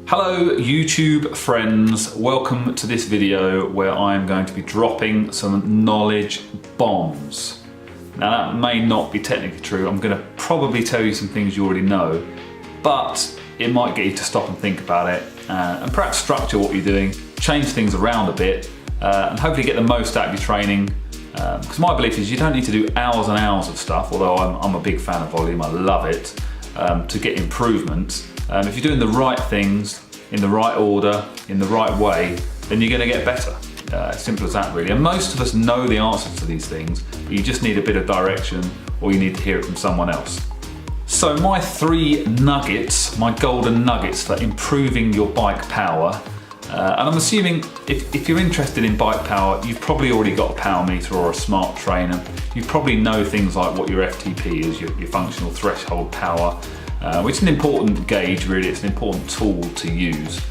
Hello YouTube friends, welcome to this video where I'm going to be dropping some knowledge bombs. Now that may not be technically true, I'm going to probably tell you some things you already know, but it might get you to stop and think about it and perhaps structure what you're doing, change things around a bit and hopefully get the most out of your training. Because my belief is you don't need to do hours and hours of stuff, although I'm a big fan of volume, I love it, to get improvements. If you're doing the right things, in the right order, in the right way, then you're going to get better. Simple as that really. And most of us know the answers to these things, but you just need a bit of direction or you need to hear it from someone else. So my three nuggets, my golden nuggets for improving your bike power, and I'm assuming if you're interested in bike power, you've probably already got a power meter or a smart trainer. You probably know things like what your FTP is, your functional threshold power, which is an important gauge really, it's an important tool to use.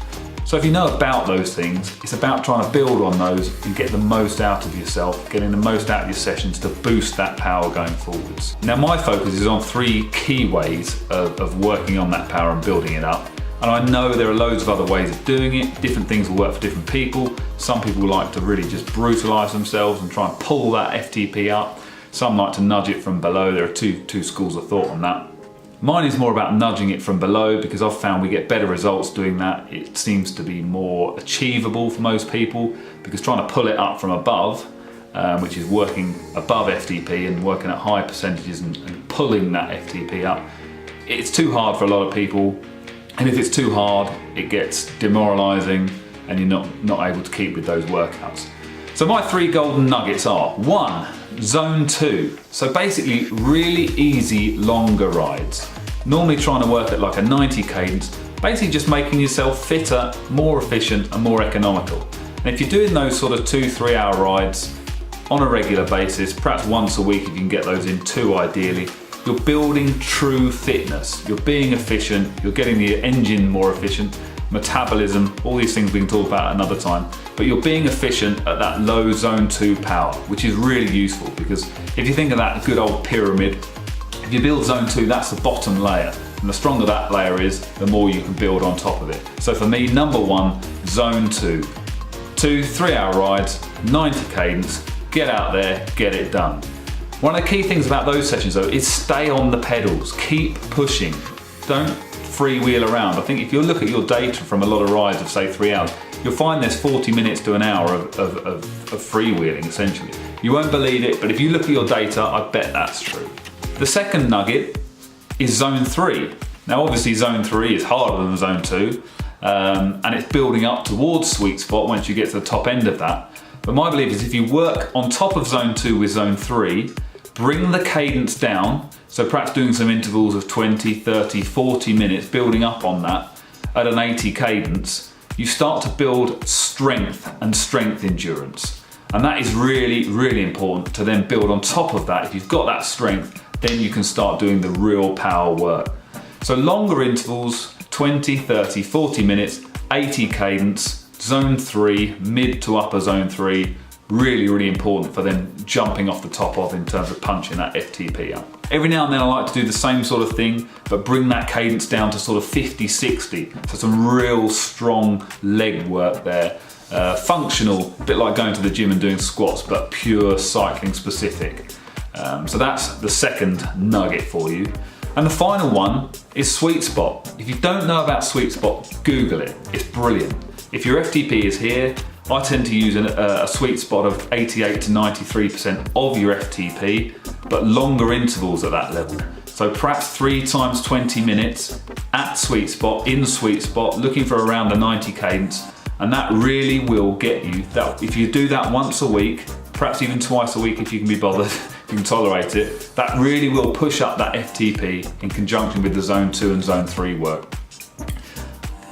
So if you know about those things, it's about trying to build on those and get the most out of yourself, getting the most out of your sessions to boost that power going forwards. Now my focus is on three key ways of working on that power and building it up. And I know there are loads of other ways of doing it, different things will work for different people. Some people like to really just brutalise themselves and try and pull that FTP up. Some like to nudge it from below, there are two schools of thought on that. Mine is more about nudging it from below because I've found we get better results doing that. It seems to be more achievable for most people because trying to pull it up from above, which is working above FTP and working at high percentages and pulling that FTP up, it's too hard for a lot of people. And if it's too hard, it gets demoralising and you're not able to keep with those workouts. So my three golden nuggets are: 1, zone 2. So basically really easy longer rides. Normally trying to work at like a 90 cadence, basically just making yourself fitter, more efficient and more economical. And if you're doing those sort of 2-3 hour rides on a regular basis, perhaps once a week if you can get those in 2 ideally, you're building true fitness. You're being efficient, you're getting the engine more efficient, metabolism, all these things we can talk about another time, but you're being efficient at that low zone 2 power, which is really useful because if you think of that good old pyramid, if you build zone 2, that's the bottom layer, and the stronger that layer is, the more you can build on top of it. So for me, number 1, zone 2. 2-3 hour rides, 90 cadence, get out there, get it done. One of the key things about those sessions though is stay on the pedals, keep pushing, don't freewheel around. I think if you look at your data from a lot of rides of say 3 hours, you'll find there's 40 minutes to an hour of freewheeling essentially. You won't believe it, but if you look at your data, I bet that's true. The second nugget is zone 3. Now obviously zone 3 is harder than zone 2 and it's building up towards sweet spot once you get to the top end of that. But my belief is if you work on top of zone 2 with zone 3, bring the cadence down, so perhaps doing some intervals of 20, 30, 40 minutes, building up on that at an 80 cadence, you start to build strength and strength endurance. And that is really, really important to then build on top of that. If you've got that strength, then you can start doing the real power work. So longer intervals, 20, 30, 40 minutes, 80 cadence, zone 3, mid to upper zone 3, really, really important for them jumping off the top of in terms of punching that FTP up. Every now and then I like to do the same sort of thing, but bring that cadence down to sort of 50, 60. So some real strong leg work there. Functional, a bit like going to the gym and doing squats, but pure cycling specific. So that's the second nugget for you. And the final one is sweet spot. If you don't know about sweet spot, Google it, it's brilliant. If your FTP is here, I tend to use a sweet spot of 88 to 93% of your FTP, but longer intervals at that level. So perhaps 3 times 20 minutes at sweet spot, in sweet spot, looking for around a 90 cadence, and that really will get you that. If you do that once a week, perhaps even twice a week if you can be bothered, if you can tolerate it, that really will push up that FTP in conjunction with the zone 2 and zone 3 work.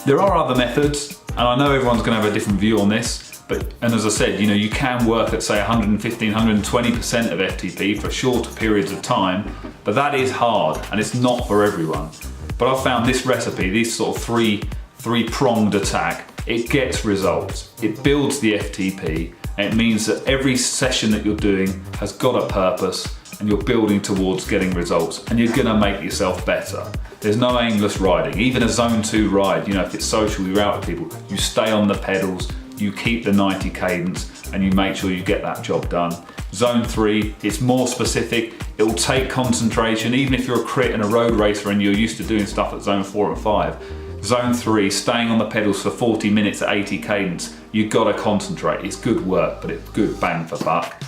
There are other methods, and I know everyone's going to have a different view on this, and as I said, you can work at say 115, 120% of FTP for shorter periods of time, but that is hard and it's not for everyone. But I've found this recipe, this sort of three-pronged attack, it gets results. It builds the FTP, and it means that every session that you're doing has got a purpose and you're building towards getting results, and you're gonna make yourself better. There's no aimless riding. Even a zone 2 ride, you know, if it's social, you're out with people, you stay on the pedals, you keep the 90 cadence, and you make sure you get that job done. Zone 3, it's more specific. It will take concentration, even if you're a crit and a road racer and you're used to doing stuff at zone 4 and 5. Zone 3, staying on the pedals for 40 minutes at 80 cadence, you've got to concentrate. It's good work, but it's good bang for buck.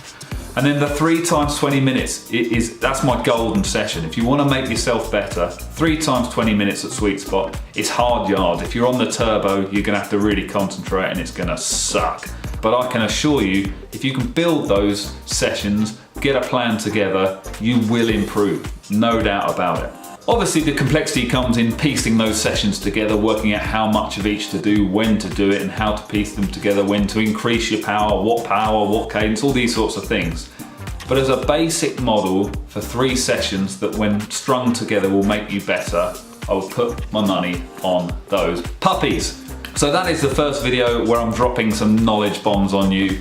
And then the 3 times 20 minutes, that's my golden session. If you want to make yourself better, 3 times 20 minutes at sweet spot, it's hard yards. If you're on the turbo, you're gonna have to really concentrate and it's gonna suck. But I can assure you, if you can build those sessions, get a plan together, you will improve, no doubt about it. Obviously the complexity comes in piecing those sessions together, working out how much of each to do, when to do it, and how to piece them together, when to increase your power, what cadence, all these sorts of things. But as a basic model for 3 sessions that when strung together will make you better, I will put my money on those puppies. So that is the first video where I'm dropping some knowledge bombs on you.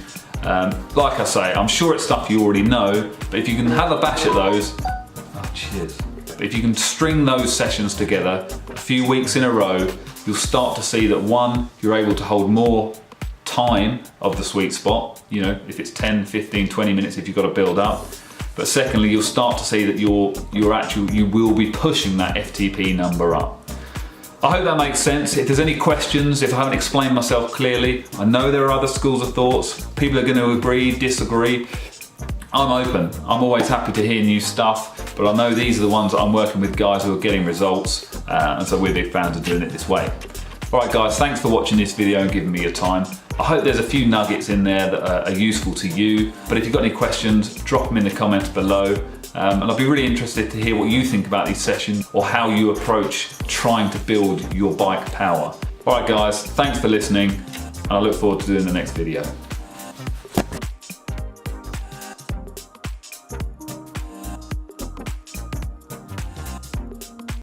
Like I say, I'm sure it's stuff you already know, but if you can have a bash at those, oh cheers. But if you can string those sessions together a few weeks in a row, you'll start to see that 1, you're able to hold more time of the sweet spot, you know, if it's 10, 15, 20 minutes if you've got to build up. But secondly, you'll start to see that you will be pushing that FTP number up. I hope that makes sense. If there's any questions, if I haven't explained myself clearly, I know there are other schools of thoughts. People are going to agree, disagree. I'm open. I'm always happy to hear new stuff, but I know these are the ones that I'm working with guys who are getting results, and so we're big fans of doing it this way. All right guys, thanks for watching this video and giving me your time. I hope there's a few nuggets in there that are useful to you, but if you've got any questions, drop them in the comments below. And I'll be really interested to hear what you think about these sessions or how you approach trying to build your bike power. All right guys, thanks for listening, and I look forward to doing the next video.